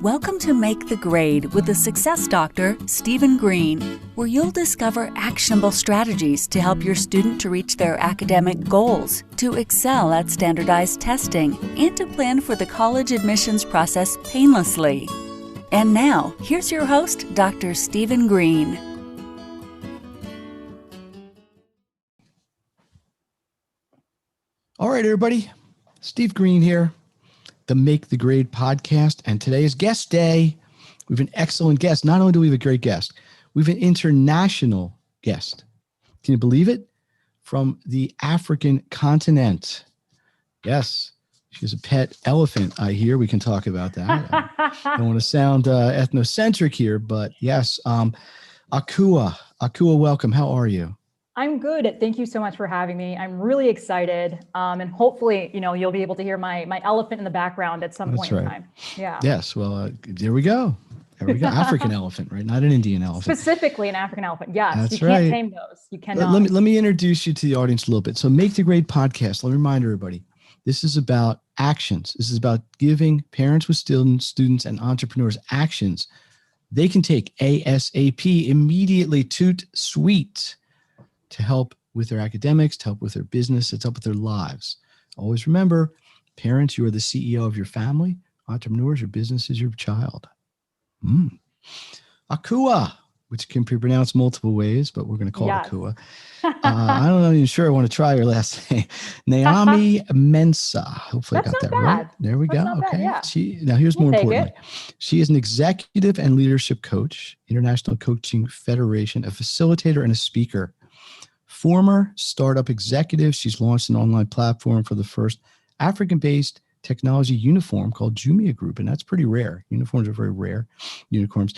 Welcome to Make the Grade with the Success Doctor, Stephen Green, where you'll discover actionable strategies to help your student to reach their academic goals, to excel at standardized testing, and to plan for the college admissions process painlessly. And now, here's your host, Dr. Stephen Green. All right, everybody. Steve Green here, the Make the Grade podcast, and today is guest day. We have an excellent guest. Not only do we have a great guest, we have an international guest. Can you believe it? From the African continent. Yes, she's a pet elephant, I hear. We can talk about that. I don't want to sound ethnocentric here, but yes. Akua, welcome. How are you? I'm good. Thank you so much for having me. I'm really excited. And hopefully, you'll be able to hear my elephant in the background at some point in time. Yeah. Yes. Well, there we go. There we go. African elephant, right? Not an Indian elephant. Specifically an African elephant. Yes. That's you can't tame those. You cannot. Let me introduce you to the audience a little bit. So Make the Grade podcast. Let me remind everybody, this is about actions. This is about giving parents with students and entrepreneurs actions they can take ASAP, immediately, toot sweet, to help with their academics, to help with their business, to help with their lives. Always remember, parents, you are the CEO of your family. Entrepreneurs, your business is your child. Akua, which can be pronounced multiple ways, but we're going to call it Akua. I'm not even sure I want to try your last name. Naomi Mensah. Hopefully I got that right. There we go. Okay. Bad, yeah. Now here's more importantly. She is an executive and leadership coach, International Coaching Federation, a facilitator, and a speaker. Former startup executive, she's launched an online platform for the first African-based technology uniform called Jumia Group, and that's pretty rare. Uniforms are very rare, unicorns.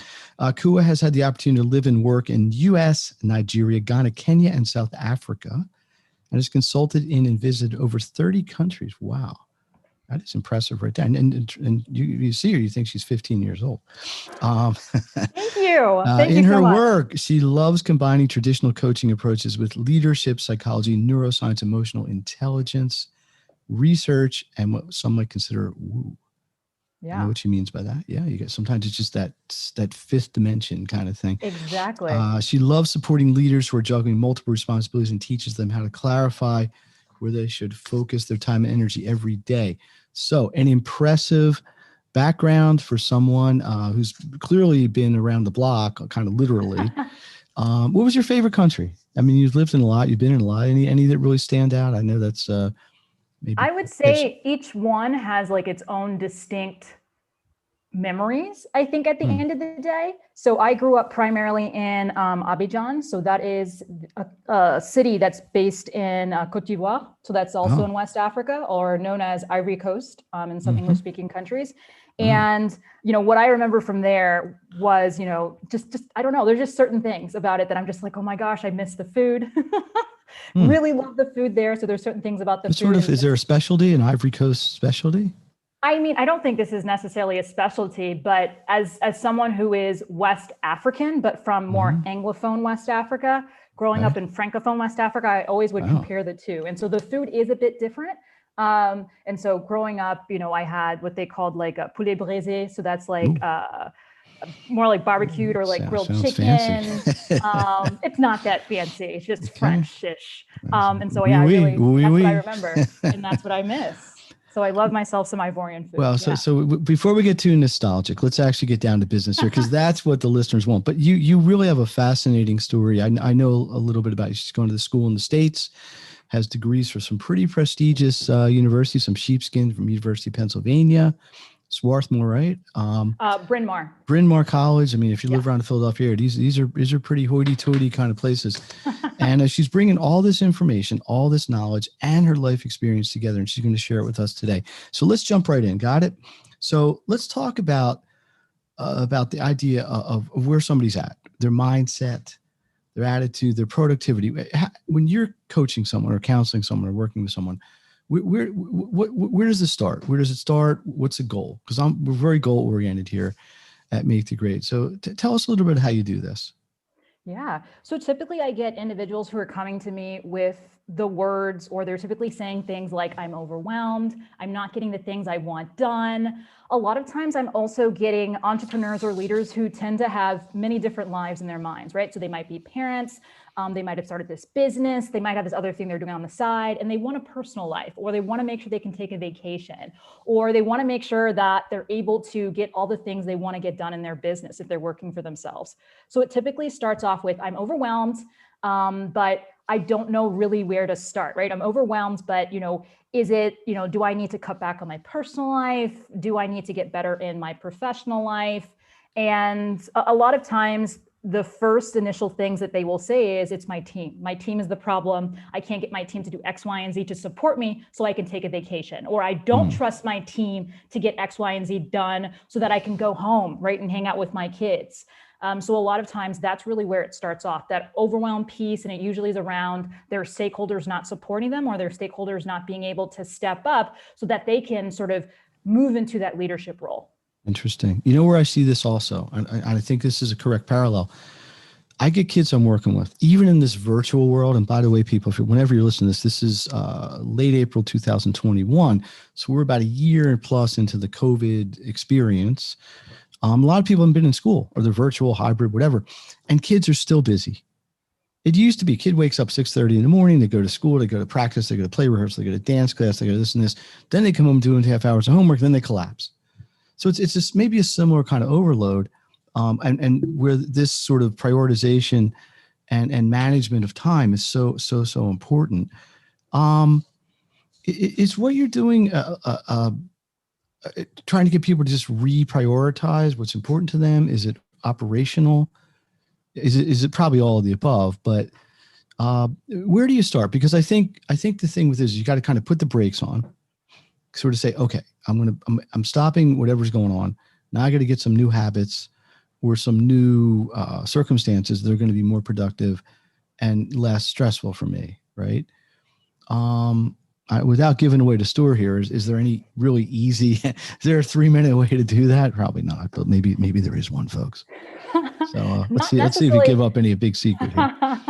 Kua has had the opportunity to live and work in U.S., Nigeria, Ghana, Kenya, and South Africa, and has consulted in and visited over 30 countries. Wow. That is impressive right there. And you see her, you think she's 15 years old. Thank you. In her work, she loves combining traditional coaching approaches with leadership, psychology, neuroscience, emotional intelligence, research, and what some might consider woo. Yeah. You know what she means by that? Yeah, you get sometimes it's just that fifth dimension kind of thing. Exactly. She loves supporting leaders who are juggling multiple responsibilities and teaches them how to clarify where they should focus their time and energy every day. So an impressive background for someone who's clearly been around the block, kind of literally. What was your favorite country? I mean, you've lived in a lot, you've been in a lot. Any that really stand out? I know that's maybe. I would say each one has like its own distinct memories, I think, at the end of the day. So I grew up primarily in Abidjan. So that is a city that's based in Côte d'Ivoire. So that's also in West Africa, or known as Ivory Coast in some English-speaking countries. And, what I remember from there was, just I don't know, there's just certain things about it that I'm just like, oh my gosh, I miss the food. Really love the food there. So there's certain things about the food. Is there a specialty, an Ivory Coast specialty? I mean, I don't think this is necessarily a specialty, but as someone who is West African, but from more Anglophone West Africa, growing up in Francophone West Africa, I always would compare the two. And so the food is a bit different. And so growing up, I had what they called like a poulet braisé. So that's like more like barbecued or like grilled chicken. It's not that fancy. It's just French-ish. And so, that's what I remember. And that's what I miss. So I love myself some Ivorian food. Well, so before we get too nostalgic, let's actually get down to business here, because that's what the listeners want. But you really have a fascinating story. I know a little bit about you. She's going to the school in the States, has degrees from some pretty prestigious universities, some sheepskin from University of Pennsylvania, Swarthmore, right? Bryn Mawr College. I mean, if you live around the Philadelphia area, these are pretty hoity-toity kind of places. And she's bringing all this information, all this knowledge, and her life experience together, and she's going to share it with us today. So let's jump right in. Got it? So let's talk about the idea of where somebody's at, their mindset, their attitude, their productivity. When you're coaching someone or counseling someone or working with someone, where does this start? Where does it start? What's the goal? Because we're very goal oriented here at Make the Grade. So tell us a little bit how you do this. Yeah. So typically I get individuals who are coming to me with the words, or they're typically saying things like, I'm overwhelmed, I'm not getting the things I want done. A lot of times I'm also getting entrepreneurs or leaders who tend to have many different lives in their minds, right? So they might be parents, they might have started this business, they might have this other thing they're doing on the side, and they want a personal life, or they want to make sure they can take a vacation, or they want to make sure that they're able to get all the things they want to get done in their business if they're working for themselves. So it typically starts off with, I'm overwhelmed, but I don't know really where to start, right? I'm overwhelmed, but is it, do I need to cut back on my personal life? Do I need to get better in my professional life? And a lot of times the first initial things that they will say is, it's my team. My team is the problem. I can't get my team to do X, Y, and Z to support me so I can take a vacation. Or I don't trust my team to get X, Y, and Z done so that I can go home, right, and hang out with my kids. So a lot of times that's really where it starts off, that overwhelm piece. And it usually is around their stakeholders not supporting them, or their stakeholders not being able to step up so that they can sort of move into that leadership role. Interesting. You know where I see this also, and I think this is a correct parallel. I get kids I'm working with, even in this virtual world. And by the way, people, whenever you're listening to this is late April 2021. So we're about a year plus into the COVID experience. A lot of people haven't been in school, or they're virtual, hybrid, whatever, and kids are still busy. It used to be, kid wakes up 6:30 in the morning, they go to school, they go to practice, they go to play rehearsal, they go to dance class, they go to this and this. Then they come home 2.5 hours of homework, then they collapse. So it's just maybe a similar kind of overload, and where this sort of prioritization and management of time is so important. Is what you're doing trying to get people to just reprioritize what's important to them? Is it operational? Is it probably all of the above? But where do you start? Because I think the thing with this is you got to kind of put the brakes on, sort of say, okay, I'm stopping whatever's going on. Now I got to get some new habits or some new circumstances that are going to be more productive and less stressful for me, right? Without giving away the store here, is there any really easy, is there a 3-minute way to do that? Probably not, but maybe there is one, folks. So let's see if you give up any big secret here.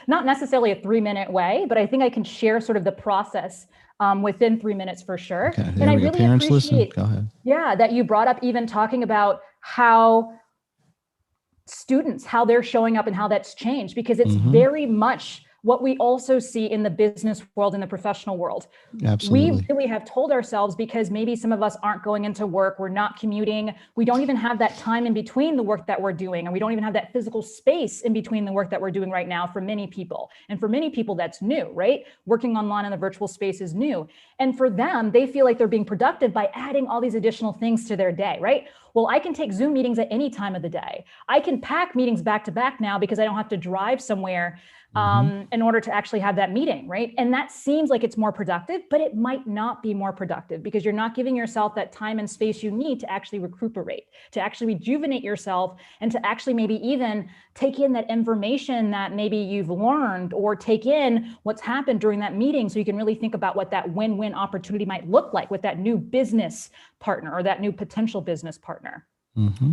Not necessarily a 3-minute way, but I think I can share sort of the process within 3 minutes for sure. Okay, and I really parents appreciate, listen. Go ahead. Yeah, that you brought up even talking about how students, how they're showing up and how that's changed, because it's very much what we also see in the business world, in the professional world. Absolutely. We really have told ourselves, because maybe some of us aren't going into work, we're not commuting, we don't even have that time in between the work that we're doing, and we don't even have that physical space in between the work that we're doing right now for many people. And for many people, that's new, right? Working online in the virtual space is new. And for them, they feel like they're being productive by adding all these additional things to their day, right? Well, I can take Zoom meetings at any time of the day. I can pack meetings back to back now because I don't have to drive somewhere in order to actually have that meeting, right? And that seems like it's more productive, but it might not be more productive, because you're not giving yourself that time and space you need to actually recuperate, to actually rejuvenate yourself, and to actually maybe even take in that information that maybe you've learned, or take in what's happened during that meeting, so you can really think about what that win-win opportunity might look like with that new business partner or that new potential business partner.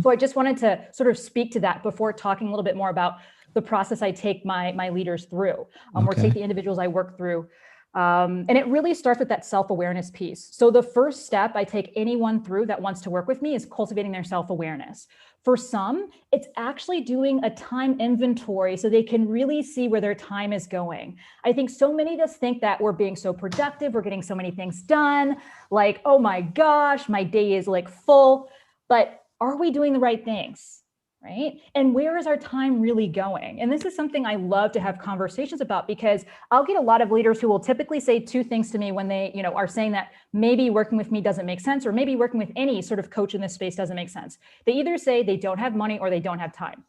So I just wanted to sort of speak to that before talking a little bit more about the process I take my leaders through, or take the individuals I work through. And it really starts with that self-awareness piece. So the first step I take anyone through that wants to work with me is cultivating their self-awareness. For some, it's actually doing a time inventory so they can really see where their time is going. I think so many of us think that we're being so productive, we're getting so many things done, like, oh my gosh, my day is like full, but are we doing the right things? Right? And where is our time really going? And this is something I love to have conversations about, because I'll get a lot of leaders who will typically say two things to me when they, are saying that maybe working with me doesn't make sense, or maybe working with any sort of coach in this space doesn't make sense. They either say they don't have money or they don't have time.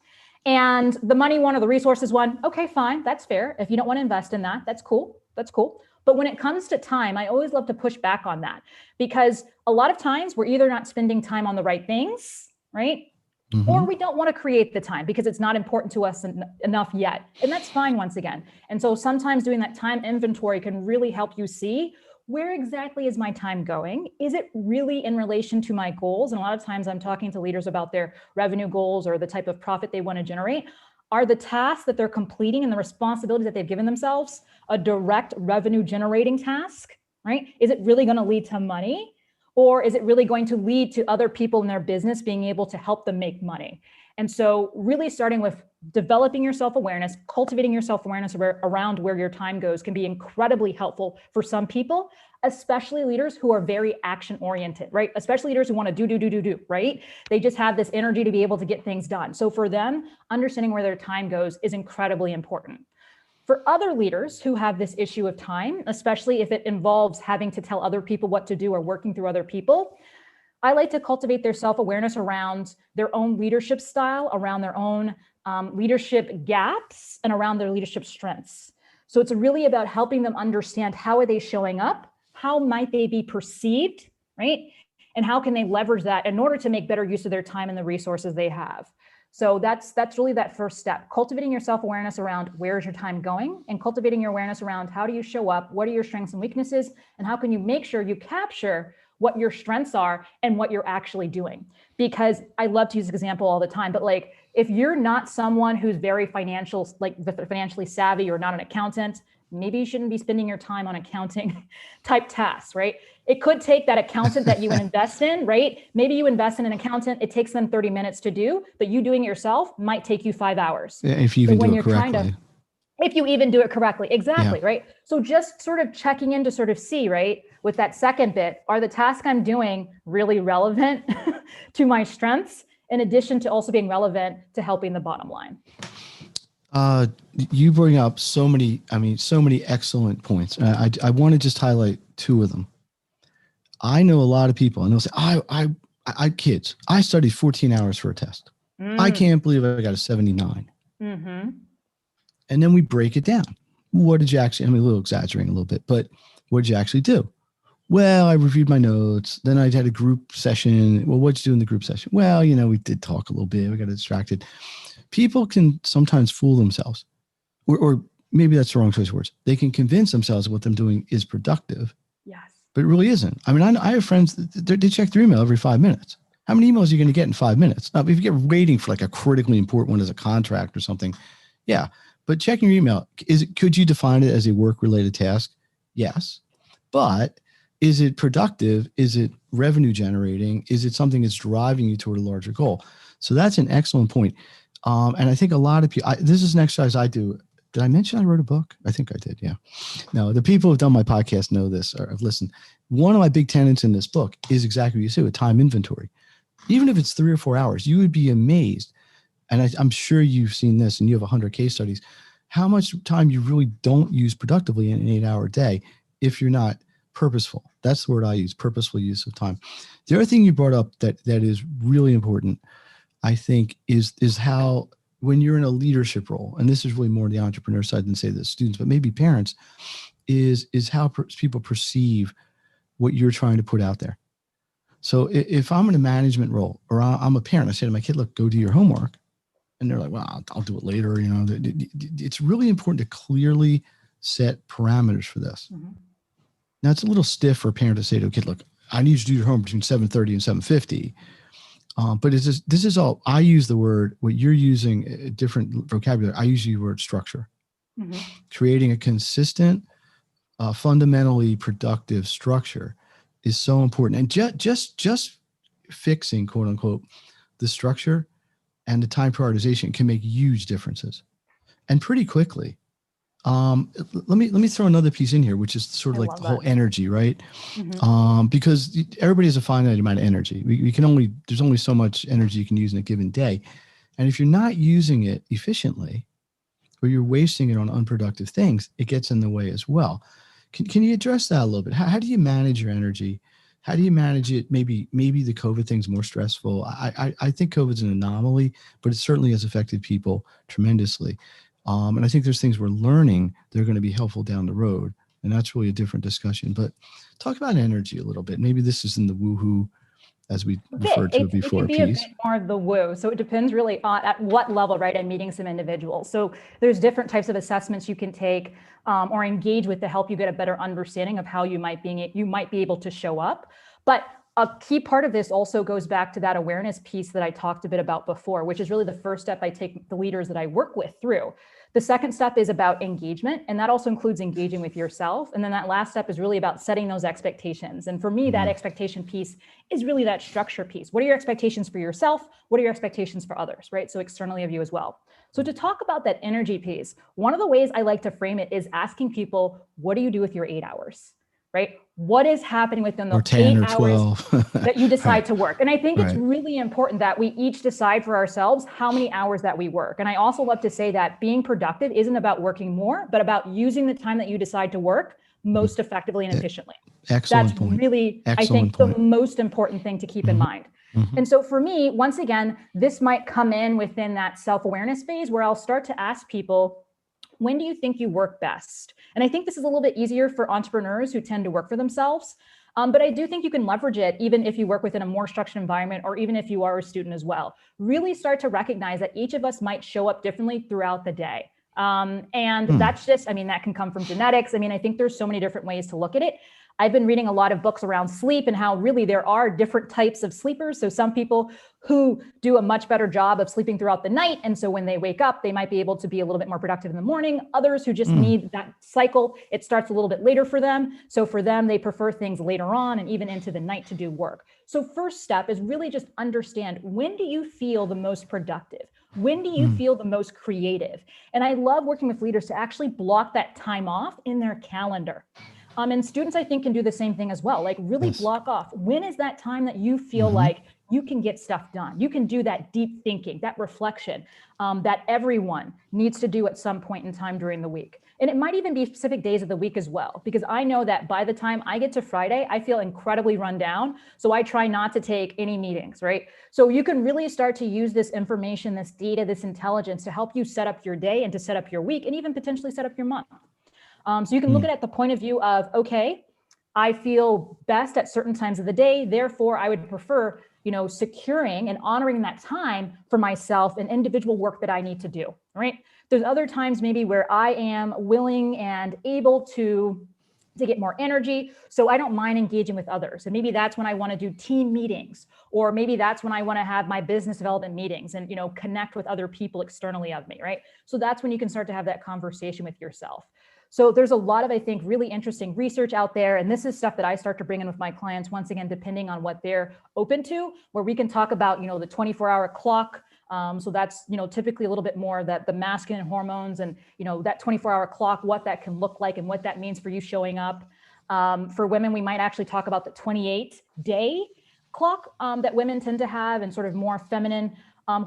And the money one or the resources one, okay, fine, that's fair. If you don't want to invest in that, that's cool. That's cool. But when it comes to time, I always love to push back on that, because a lot of times we're either not spending time on the right things, right? Or we don't want to create the time because it's not important to us enough yet. And that's fine once again. And so sometimes doing that time inventory can really help you see, where exactly is my time going? Is it really in relation to my goals? And a lot of times I'm talking to leaders about their revenue goals or the type of profit they want to generate. Are the tasks that they're completing and the responsibilities that they've given themselves a direct revenue generating task, right? Is it really going to lead to money? Or is it really going to lead to other people in their business being able to help them make money? And so really starting with developing your self-awareness, cultivating your self-awareness around where your time goes can be incredibly helpful for some people, especially leaders who are very action-oriented, right? Especially leaders who want to do, right? They just have this energy to be able to get things done. So for them, understanding where their time goes is incredibly important. For other leaders who have this issue of time, especially if it involves having to tell other people what to do or working through other people, I like to cultivate their self-awareness around their own leadership style, around their own leadership gaps, and around their leadership strengths. So it's really about helping them understand, how are they showing up? How might they be perceived, right? And how can they leverage that in order to make better use of their time and the resources they have? So that's really that first step, cultivating your self-awareness around where is your time going, and cultivating your awareness around how do you show up, what are your strengths and weaknesses, and how can you make sure you capture what your strengths are and what you're actually doing. Because I love to use this example all the time, but like, if you're not someone who's very financially savvy, or not an accountant, maybe you shouldn't be spending your time on accounting type tasks, right? It could take that accountant that you invest in, right? Maybe you invest in an accountant, it takes them 30 minutes to do, but you doing it yourself might take you 5 hours. Yeah, if you even do it correctly. If you even do it correctly, exactly, yeah. Right? So just sort of checking in to sort of see, right, with that second bit, are the tasks I'm doing really relevant to my strengths, in addition to also being relevant to helping the bottom line? You bring up so many excellent points. I want to just highlight two of them. I know a lot of people, and they'll say, I kids, I studied 14 hours for a test. I can't believe I got a 79. Mm-hmm. And then we break it down. What did you actually, a little exaggerating a little bit, but what did you actually do? Well, I reviewed my notes. Then I had a group session. Well, what'd you do in the group session? Well, we did talk a little bit. We got distracted. People can sometimes fool themselves, or maybe that's the wrong choice of words. They can convince themselves what they're doing is productive. Yes. But it really isn't. I have friends that they check their email every 5 minutes. How many emails are you going to get in 5 minutes? Now, if you get waiting for like a critically important one as a contract or something, yeah. But checking your email, could you define it as a work-related task? Yes. But is it productive? Is it revenue generating? Is it something that's driving you toward a larger goal? So that's an excellent point. And I think a lot of people, this is an exercise I do. Did I mention I wrote a book? I think I did. Yeah. No, the people who've done my podcast know this or have listened. One of my big tenets in this book is exactly what you said, a time inventory. Even if it's 3 or 4 hours, you would be amazed. And I'm sure you've seen this and you have 100 case studies, how much time you really don't use productively in an 8-hour day if you're not purposeful. That's the word I use, purposeful use of time. The other thing you brought up that is really important, I think, is how when you're in a leadership role, and this is really more the entrepreneur side than say the students, but maybe parents, is how people perceive what you're trying to put out there. So if I'm in a management role or I'm a parent, I say to my kid, look, go do your homework. And they're like, well, I'll do it later. It's really important to clearly set parameters for this. Mm-hmm. Now, it's a little stiff for a parent to say to a kid, look, I need you to do your homework between 7:30 and 7:50. But this is all, I use the word, what you're using, a different vocabulary. I use the word structure. Mm-hmm. Creating a consistent, fundamentally productive structure is so important. And just fixing, quote unquote, the structure and the time prioritization can make huge differences, and pretty quickly. Let me throw another piece in here, which is sort of like the whole energy, right? Mm-hmm. Because everybody has a finite amount of energy. There's only so much energy you can use in a given day. And if you're not using it efficiently, or you're wasting it on unproductive things, it gets in the way as well. Can you address that a little bit? How do you manage your energy? How do you manage it? Maybe the COVID thing's more stressful. I think COVID's an anomaly, but it certainly has affected people tremendously. And I think there's things we're learning that are going to be helpful down the road. And that's really a different discussion. But talk about energy a little bit. Maybe this is in the woohoo, as we referred to it before. It can be a bit more of the woo. So it depends really on at what level, right? I'm meeting some individuals. So there's different types of assessments you can take or engage with to help you get a better understanding of how you might be able to show up. But a key part of this also goes back to that awareness piece that I talked a bit about before, which is really the first step I take the leaders that I work with through. The second step is about engagement, and that also includes engaging with yourself. And then that last step is really about setting those expectations. And for me, that expectation piece is really that structure piece. What are your expectations for yourself? What are your expectations for others, right? So externally of you as well. So to talk about that energy piece, one of the ways I like to frame it is asking people, what do you do with your 8 hours? Right? What is happening within the 10 8 or 12 hours that you decide right. to work? And I think it's really important that we each decide for ourselves how many hours that we work. And I also love to say that being productive isn't about working more, but about using the time that you decide to work most effectively and efficiently. Excellent That's point. really, I think, the most important thing to keep in mind. And so for me, once again, this might come in within that self-awareness phase where I'll start to ask people, when do you think you work best? And I think this is a little bit easier for entrepreneurs who tend to work for themselves. But I do think you can leverage it even if you work within a more structured environment, or even if you are a student as well. Really start to recognize that each of us might show up differently throughout the day. That's just, I mean, that can come from genetics. I mean, I think there's so many different ways to look at it. I've been reading a lot of books around sleep and how really there are different types of sleepers. So some people who do a much better job of sleeping throughout the night, and so when they wake up, they might be able to be a little bit more productive in the morning. Others who just need that cycle, it starts a little bit later for them. So for them, they prefer things later on and even into the night to do work. So first step is really just understand, when do you feel the most productive? When do you feel the most creative? And I love working with leaders to actually block that time off in their calendar. And students, I think, can do the same thing as well. Like really block off. When is that time that you feel like you can get stuff done? You can do that deep thinking, that reflection that everyone needs to do at some point in time during the week. And it might even be specific days of the week as well, because I know that by the time I get to Friday, I feel incredibly run down. So I try not to take any meetings, right? So you can really start to use this information, this data, this intelligence to help you set up your day and to set up your week and even potentially set up your month. So you can look at it at the point of view of, okay, I feel best at certain times of the day. Therefore, I would prefer, securing and honoring that time for myself and individual work that I need to do, right? There's other times maybe where I am willing and able to get more energy. So I don't mind engaging with others. And maybe that's when I want to do team meetings, or maybe that's when I want to have my business development meetings and, connect with other people externally of me, right? So that's when you can start to have that conversation with yourself. So there's a lot of, I think, really interesting research out there. And this is stuff that I start to bring in with my clients, once again, depending on what they're open to, where we can talk about, the 24-hour clock. So that's, typically a little bit more that the masculine hormones and, that 24-hour clock, what that can look like and what that means for you showing up. For women, we might actually talk about the 28-day clock that women tend to have, and sort of more feminine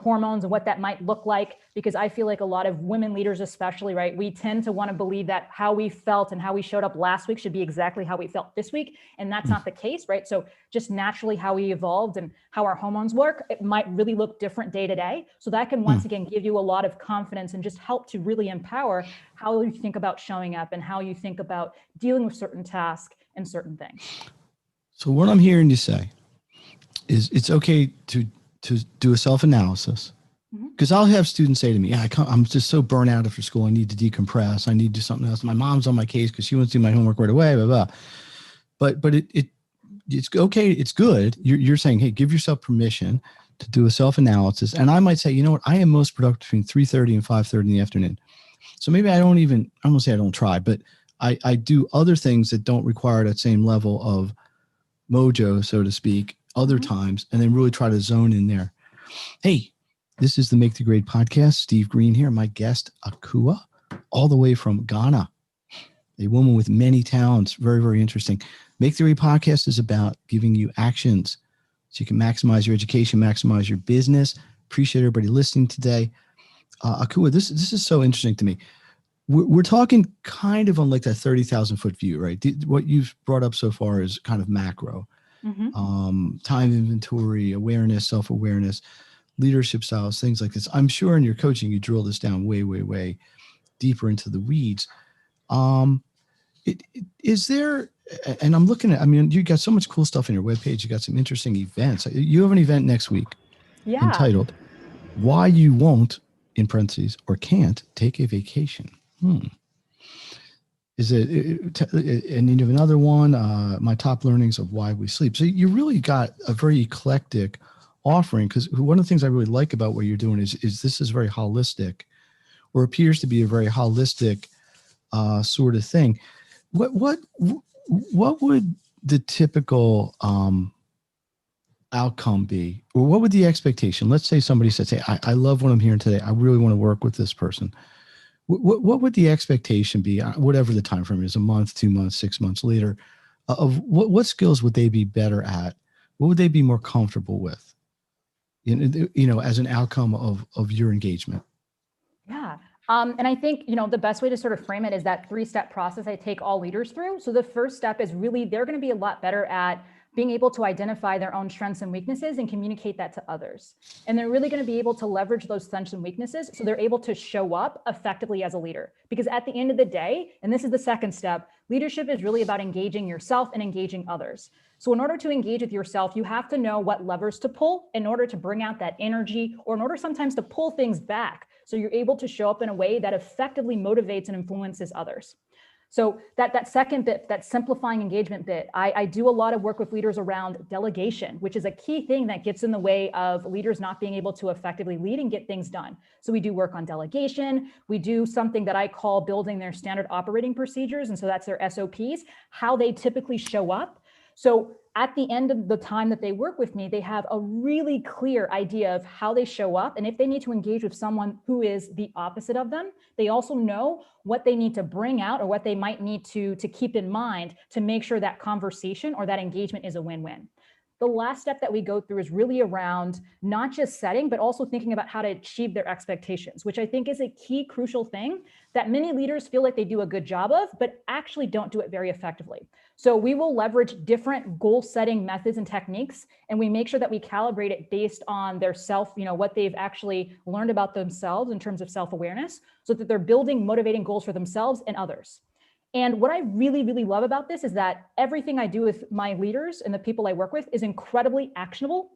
hormones and what that might look like, because I feel like a lot of women leaders, especially, right, we tend to want to believe that how we felt and how we showed up last week should be exactly how we felt this week. And that's not the case, right? So just naturally how we evolved and how our hormones work, it might really look different day to day. So that can once again give you a lot of confidence and just help to really empower how you think about showing up and how you think about dealing with certain tasks and certain things. So what I'm hearing you say is it's okay to do a self-analysis, because I'll have students say to me, I'm just so burnt out after school. I need to decompress. I need to do something else. My mom's on my case because she wants to do my homework right away, blah, blah. But it's okay. It's good. You're saying, hey, give yourself permission to do a self-analysis. And I might say, you know what? I am most productive between 3:30 and 5:30 in the afternoon. So maybe I don't say I don't try, but I do other things that don't require that same level of mojo, so to speak, other times, and then really try to zone in there. Hey, this is the Make the Grade podcast. Steve Green here. My guest, Akua, all the way from Ghana, a woman with many talents. Very, very interesting. Make the Grade podcast is about giving you actions so you can maximize your education, maximize your business. Appreciate everybody listening today. Akua, this is so interesting to me. We're talking kind of on like that 30,000 foot view, right? What you've brought up so far is kind of macro. Time inventory, awareness, self-awareness, leadership styles, things like this. I'm sure in your coaching, you drill this down way, way, way deeper into the weeds. Is there, and I'm looking at, you got so much cool stuff in your webpage. You got some interesting events. You have an event next week entitled Why You Won't, in parentheses, or Can't Take a Vacation. Is it, and you have another one, my top learnings of why we sleep. So you really got a very eclectic offering, because one of the things I really like about what you're doing is this is very holistic, or appears to be a very holistic sort of thing. What would the typical outcome be, or what would the expectation? Let's say somebody says, "Hey, I love what I'm hearing today. I really want to work with this person." What would the expectation be, whatever the time frame is, a month, 2 months, 6 months later, of what skills would they be better at? What would they be more comfortable with, as an outcome of your engagement? Yeah. And I think, the best way to sort of frame it is that 3-step process I take all leaders through. So the first step is really, they're going to be a lot better at being able to identify their own strengths and weaknesses and communicate that to others. And they're really going to be able to leverage those strengths and weaknesses so they're able to show up effectively as a leader. Because at the end of the day, and this is the second step, leadership is really about engaging yourself and engaging others. So in order to engage with yourself, you have to know what levers to pull in order to bring out that energy, or in order sometimes to pull things back so you're able to show up in a way that effectively motivates and influences others. So that second bit, that simplifying engagement bit, I do a lot of work with leaders around delegation, which is a key thing that gets in the way of leaders not being able to effectively lead and get things done. So we do work on delegation. We do something that I call building their standard operating procedures. And so that's their SOPs, how they typically show up. So at the end of the time that they work with me, they have a really clear idea of how they show up. And if they need to engage with someone who is the opposite of them, they also know what they need to bring out or what they might need to keep in mind to make sure that conversation or that engagement is a win-win. The last step that we go through is really around not just setting, but also thinking about how to achieve their expectations, which I think is a key crucial thing that many leaders feel like they do a good job of, but actually don't do it very effectively. So we will leverage different goal setting methods and techniques, and we make sure that we calibrate it based on their self, what they've actually learned about themselves in terms of self-awareness, so that they're building motivating goals for themselves and others. And what I really, really love about this is that everything I do with my leaders and the people I work with is incredibly actionable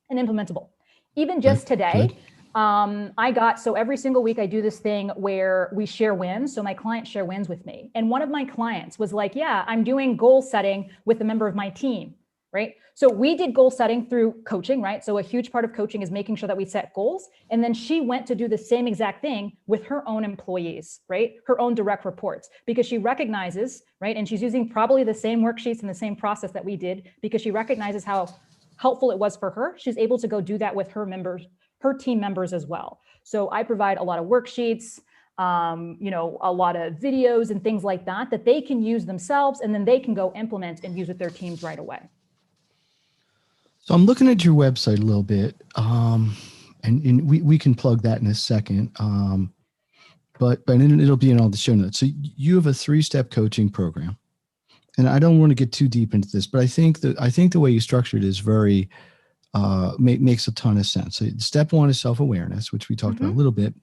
and implementable. Even just today, so every single week I do this thing where we share wins. So my clients share wins with me. And one of my clients was like, yeah, I'm doing goal setting with a member of my team, right? So we did goal setting through coaching, right? So a huge part of coaching is making sure that we set goals. And then she went to do the same exact thing with her own employees, right? Her own direct reports, because she recognizes, right? And she's using probably the same worksheets and the same process that we did, because she recognizes how helpful it was for her. She's able to go do that with her members, her team members as well. So I provide a lot of worksheets, a lot of videos and things like that, that they can use themselves, and then they can go implement and use with their teams right away. So I'm looking at your website a little bit, and we can plug that in a second, but it'll be in all the show notes. So you have a 3-step coaching program, and I don't want to get too deep into this, but I think the way you structured it is very makes a ton of sense. So step 1 is self-awareness, which we talked about a little bit.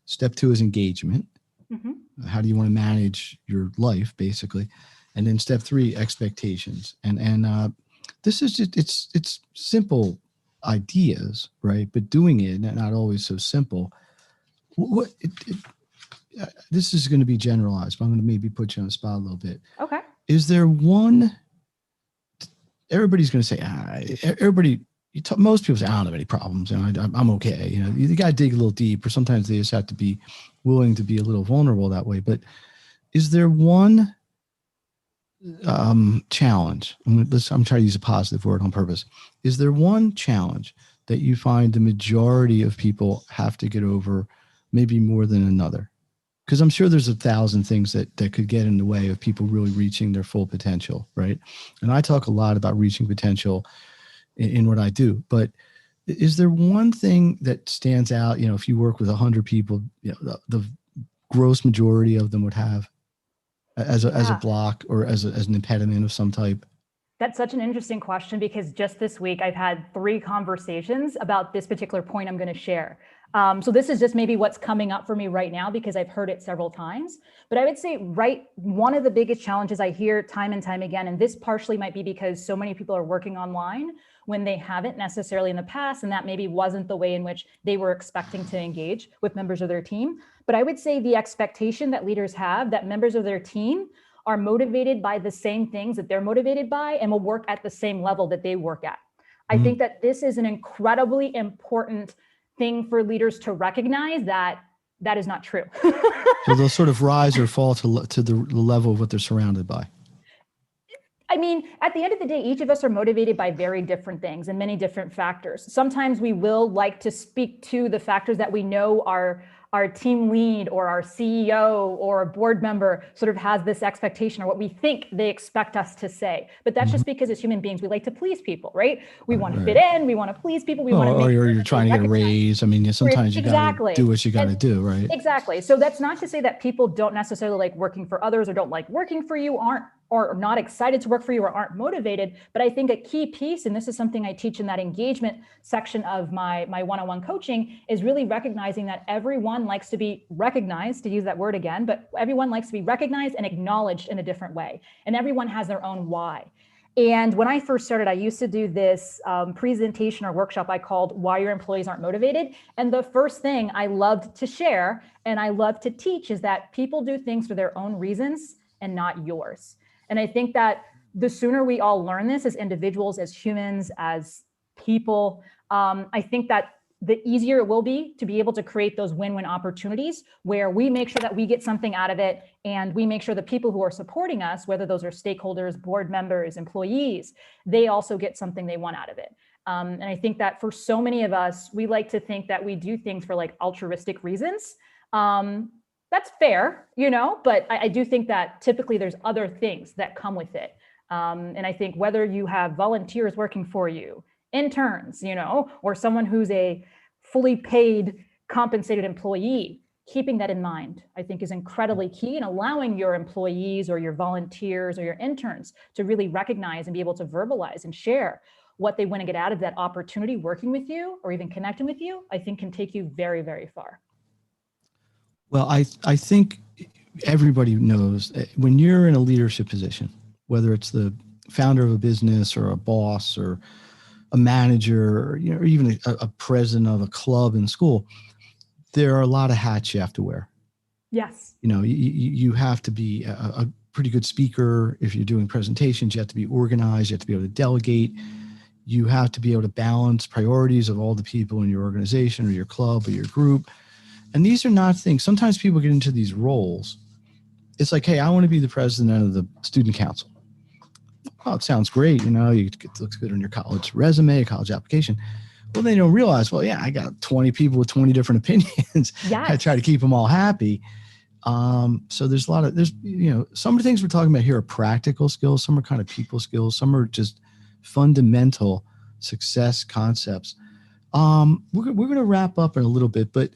Step 2 is engagement. How do you want to manage your life, basically? And then step 3, expectations. And this is just, it's simple ideas, right? But doing it, not always so simple. This is going to be generalized, but I'm going to maybe put you on the spot a little bit. Okay. Is there one, everybody's going to say, most people say, I don't have any problems, and I'm okay. You got to dig a little deep, or sometimes they just have to be willing to be a little vulnerable that way. But is there one challenge? I'm trying to use a positive word on purpose. Is there one challenge that you find the majority of people have to get over, maybe more than another? Because I'm sure there's 1,000 things that could get in the way of people really reaching their full potential, right? And I talk a lot about reaching potential in what I do, but is there one thing that stands out? If you work with 100 people, the gross majority of them would have as a block or as an impediment of some type? That's such an interesting question, because just this week I've had 3 conversations about this particular point I'm going to share. So this is just maybe what's coming up for me right now, because I've heard it several times. But I would say, one of the biggest challenges I hear time and time again, and this partially might be because so many people are working online when they haven't necessarily in the past, and that maybe wasn't the way in which they were expecting to engage with members of their team. But I would say the expectation that leaders have that members of their team are motivated by the same things that they're motivated by and will work at the same level that they work at. I think that this is an incredibly important thing for leaders to recognize that is not true. So they'll sort of rise or fall to the level of what they're surrounded by. I mean, at the end of the day, each of us are motivated by very different things and many different factors. Sometimes we will like to speak to the factors that we know our team lead or our CEO or a board member sort of has this expectation or what we think they expect us to say. But that's just because as human beings, we like to please people, right? We want to fit in, we want to please people, we want to make or sure you're trying to get a raise. I mean, sometimes you got to do what you got to do, right? Exactly. So that's not to say that people don't necessarily like working for others or don't like working for you, or not excited to work for you or aren't motivated. But I think a key piece, and this is something I teach in that engagement section of my one-on-one coaching, is really recognizing that everyone likes to be recognized, to use that word again, but everyone likes to be recognized and acknowledged in a different way. And everyone has their own why. And when I first started, I used to do this presentation or workshop I called Why Your Employees Aren't Motivated. And the first thing I loved to share and I love to teach is that people do things for their own reasons and not yours. And I think that the sooner we all learn this as individuals, as humans, as people, I think that the easier it will be to be able to create those win-win opportunities where we make sure that we get something out of it and we make sure the people who are supporting us, whether those are stakeholders, board members, employees, they also get something they want out of it. And I think that for so many of us, we like to think that we do things for like altruistic reasons. That's fair, but I do think that typically there's other things that come with it. And I think whether you have volunteers working for you, interns, or someone who's a fully paid, compensated employee, keeping that in mind, I think is incredibly key, and allowing your employees or your volunteers or your interns to really recognize and be able to verbalize and share what they want to get out of that opportunity working with you or even connecting with you, I think can take you very, very far. Well, I think everybody knows when you're in a leadership position, whether it's the founder of a business or a boss or a manager, or even a president of a club in school, there are a lot of hats you have to wear. Yes. You have to be a pretty good speaker. If you're doing presentations, you have to be organized. You have to be able to delegate. You have to be able to balance priorities of all the people in your organization or your club or your group. And these are not things, sometimes people get into these roles. It's like, hey, I want to be the president of the student council. Oh, it sounds great. It looks good on your college resume, college application. Well, they don't realize, well, yeah, I got 20 people with 20 different opinions. Yes. I try to keep them all happy. So there's some of the things we're talking about here are practical skills. Some are kind of people skills. Some are just fundamental success concepts. We're going to wrap up in a little bit, but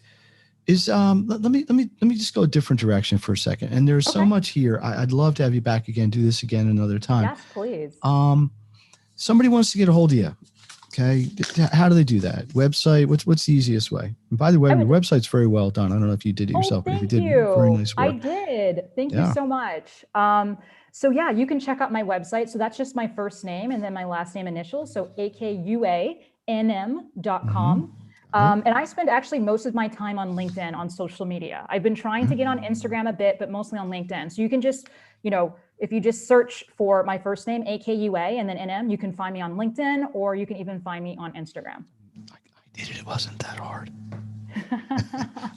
let me just go a different direction for a second. And there's so much here. I'd love to have you back again, do this again another time. Yes, please. Somebody wants to get a hold of you. Okay. How do they do that? Website? What's the easiest way? And by the way, your website's very well done. I don't know if you did it yourself, but if you did, very nice work. I did. Thank you so much. So yeah, you can check out my website. So that's just my first name and then my last name initials. So akuanm.com. And I spend actually most of my time on LinkedIn, on social media. I've been trying to get on Instagram a bit, but mostly on LinkedIn. So you can just, if you just search for my first name, AKUA, and then NM, you can find me on LinkedIn, or you can even find me on Instagram. I did it. It wasn't that hard.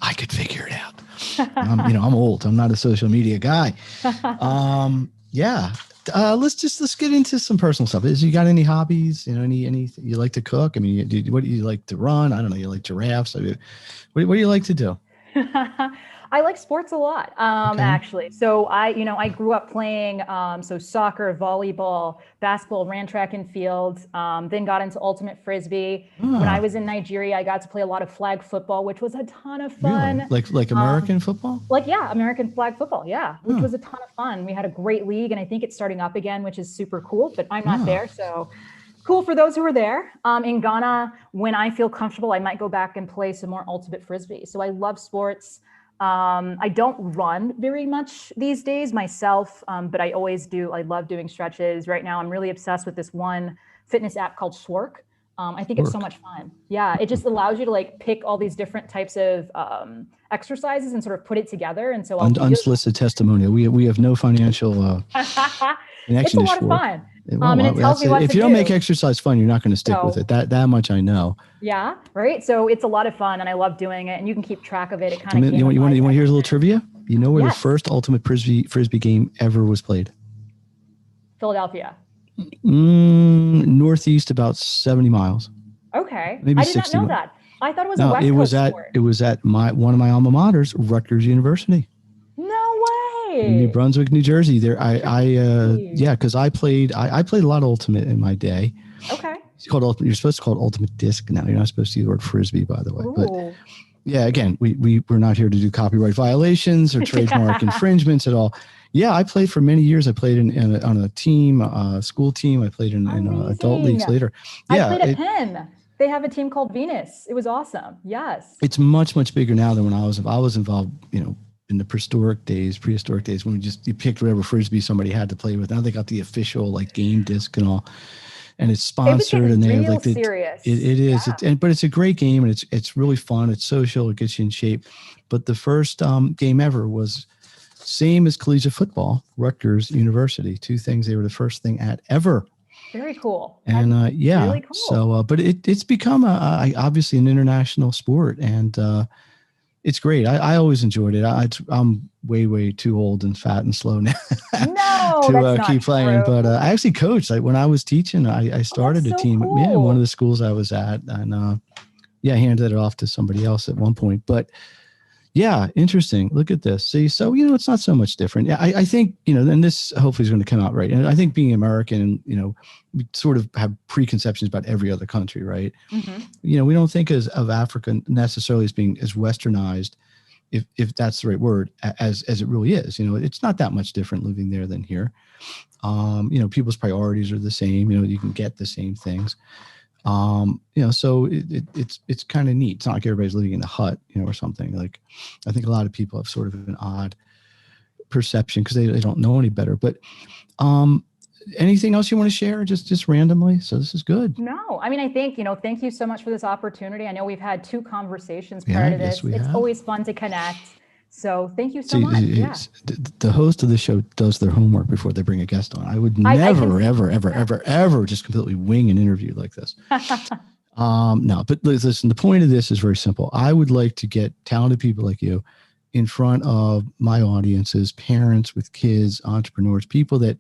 I could figure it out. I'm old. I'm not a social media guy. Yeah. Let's get into some personal stuff. You got any hobbies? Anything you like to cook? I mean, what do you like to run? I don't know. You like giraffes? What do you like to do? I like sports a lot, actually. So I grew up playing soccer, volleyball, basketball, ran track and field, then got into ultimate frisbee. When I was in Nigeria, I got to play a lot of flag football, which was a ton of fun. Really? Like American football? American flag football, which was a ton of fun. We had a great league, and I think it's starting up again, which is super cool, but I'm not there, so cool for those who are there. In Ghana, when I feel comfortable, I might go back and play some more ultimate frisbee. So I love sports. I don't run very much these days myself, but I always do. I love doing stretches. Right now, I'm really obsessed with this one fitness app called Swork. I think it's so much fun. Yeah, it just allows you to like pick all these different types of exercises and sort of put it together. And so unsolicited testimonial. We have no financial it's a lot of fun. And it tells me what if you don't make exercise fun, you're not going to stick with it. That much I know. Yeah, right. So it's a lot of fun, and I love doing it. And you can keep track of it. It kind of you want to hear a little trivia? You know where the first ultimate frisbee game ever was played? Philadelphia. Northeast, about 70 miles. Okay, maybe I did 60 not know that. I thought it was a West Coast sport. It was at one of my alma maters, Rutgers University. No way. In New Brunswick, New Jersey. There, because I played a lot of ultimate in my day. Okay. It's called ultimate. You're supposed to call it ultimate disc now. You're not supposed to use the word frisbee, by the way. Ooh. But yeah, again, we're not here to do copyright violations or trademark infringements at all. Yeah, I played for many years. I played on a team, school team. I played in adult leagues later. Yeah, I played at Penn. They have a team called Venus. It was awesome. Yes. It's much, much bigger now than when I was involved, in the prehistoric days when you picked whatever frisbee somebody had to play with. Now they got the official like game disc and all, and it's sponsored and they have like serious. It is. Yeah. But it's a great game and it's really fun. It's social. It gets you in shape. But the first game ever was same as collegiate football, Rutgers University. Two things. They were the first thing at ever. Very cool. And really cool. So, but it's become obviously an international sport, and it's great. I always enjoyed it. I'm way too old and fat and slow now to keep playing. But I actually coached. When I was teaching, I started a team. Cool. Yeah, one of the schools I was at, and I handed it off to somebody else at one point. But yeah, interesting. Look at this. See, so, it's not so much different. Yeah, I think, and this hopefully is going to come out right. And I think being American, we sort of have preconceptions about every other country, right? Mm-hmm. We don't think of Africa necessarily as being as westernized, if that's the right word, as it really is. It's not that much different living there than here. People's priorities are the same. You can get the same things. So it's kind of neat. It's not like everybody's living in a hut, or something. Like, I think a lot of people have sort of an odd perception because they don't know any better. But anything else you want to share, just randomly? So this is good. No, I mean, I think, thank you so much for this opportunity. I know we've had 2 conversations prior to this. It's always fun to connect. So thank you so much. Yeah. The host of the show does their homework before they bring a guest on. I would never, ever just completely wing an interview like this. No, but listen, the point of this is very simple. I would like to get talented people like you in front of my audiences, parents with kids, entrepreneurs, people that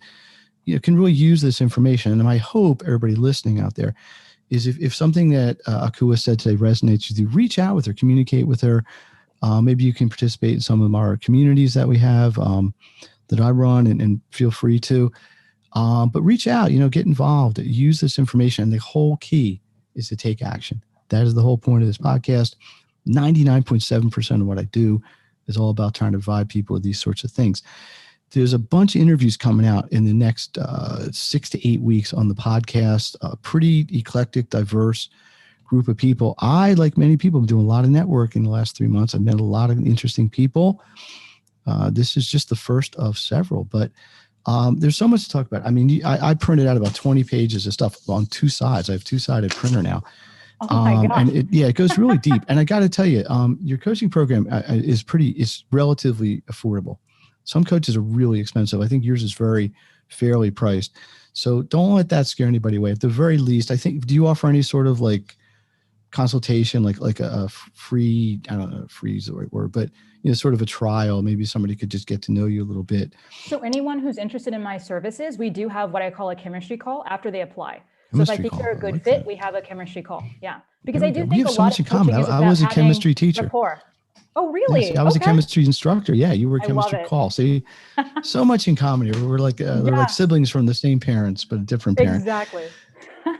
can really use this information. And my hope, everybody listening out there, is if something that Akua said today resonates with you, reach out with her, communicate with her. Maybe you can participate in some of our communities that we have that I run, and feel free to. But reach out, get involved, use this information. And the whole key is to take action. That is the whole point of this podcast. 99.7% of what I do is all about trying to provide people with these sorts of things. There's a bunch of interviews coming out in the next 6 to 8 weeks on the podcast, a pretty eclectic, diverse group of people. I, like many people, have been doing a lot of networking the last 3 months. I've met a lot of interesting people. This is just the first of several, but there's so much to talk about. I mean, I printed out about 20 pages of stuff on 2 sides. I have 2-sided printer now. Oh my gosh. And it goes really deep. And I got to tell you, your coaching program is relatively affordable. Some coaches are really expensive. I think yours is very fairly priced. So don't let that scare anybody away. At the very least, I think, do you offer any sort of like consultation, like a free, I don't know if free is the right word, but sort of a trial? Maybe somebody could just get to know you a little bit. So anyone who's interested in my services, we do have what I call a chemistry call after they apply. So if I think they're a good fit, we have a chemistry call. Yeah. Because I do think a lot of coaching is about I was a chemistry teacher. Rapport. Oh, really? Yes, I was a chemistry instructor. Yeah, you were a chemistry call. See, so much in common here. We're like siblings from the same parents, but a different parent. Exactly.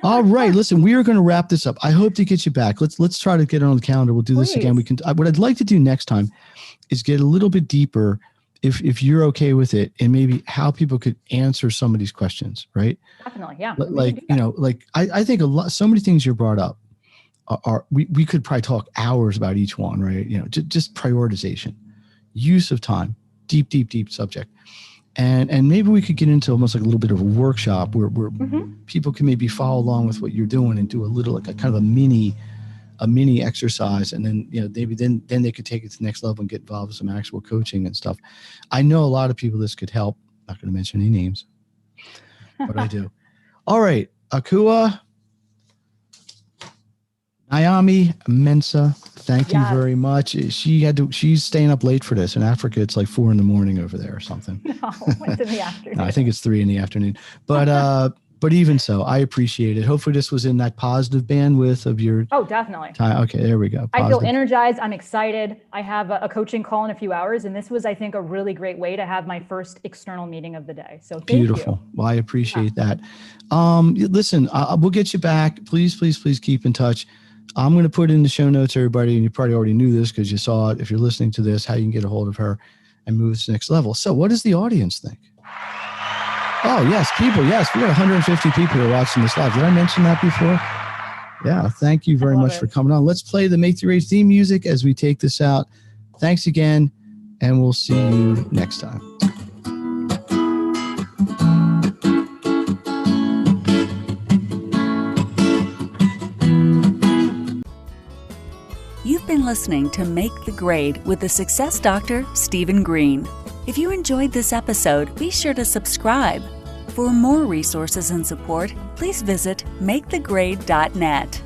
All right. Listen, we are going to wrap this up. I hope to get you back. Let's try to get it on the calendar. We'll do this again. What I'd like to do next time is get a little bit deeper, if you're okay with it, and maybe how people could answer some of these questions, right? Definitely. Yeah. I think so many things you brought up we could probably talk hours about each one, right? Just prioritization, use of time, deep subject. And maybe we could get into almost like a little bit of a workshop where people can maybe follow along with what you're doing and do a little, like a kind of a mini exercise. And then, maybe then they could take it to the next level and get involved with some actual coaching and stuff. I know a lot of people this could help. Not going to mention any names, but I do. All right. Akua, Naomi Mensah, thank you very much. She's staying up late for this. In Africa, it's like 4 a.m. over there or something. No, it's in the afternoon. No, I think it's 3 p.m. But even so, I appreciate it. Hopefully this was in that positive bandwidth of your definitely time. Okay, there we go. Positive. I feel energized. I'm excited. I have a coaching call in a few hours, and this was, I think, a really great way to have my first external meeting of the day. So thank beautiful. You. Well, I appreciate that. Listen, we'll get you back. Please keep in touch. I'm going to put in the show notes, everybody, and you probably already knew this because you saw it. If you're listening to this, how you can get a hold of her and move to the next level. So what does the audience think? Oh, yes, people. Yes, we got 150 people who are watching this live. Did I mention that before? Yeah, thank you very much for coming on. Let's play the Make the Grade theme music as we take this out. Thanks again, and we'll see you next time. You've been listening to Make the Grade with the Success Doctor, Stephen Green. If you enjoyed this episode, be sure to subscribe. For more resources and support, please visit makethegrade.net.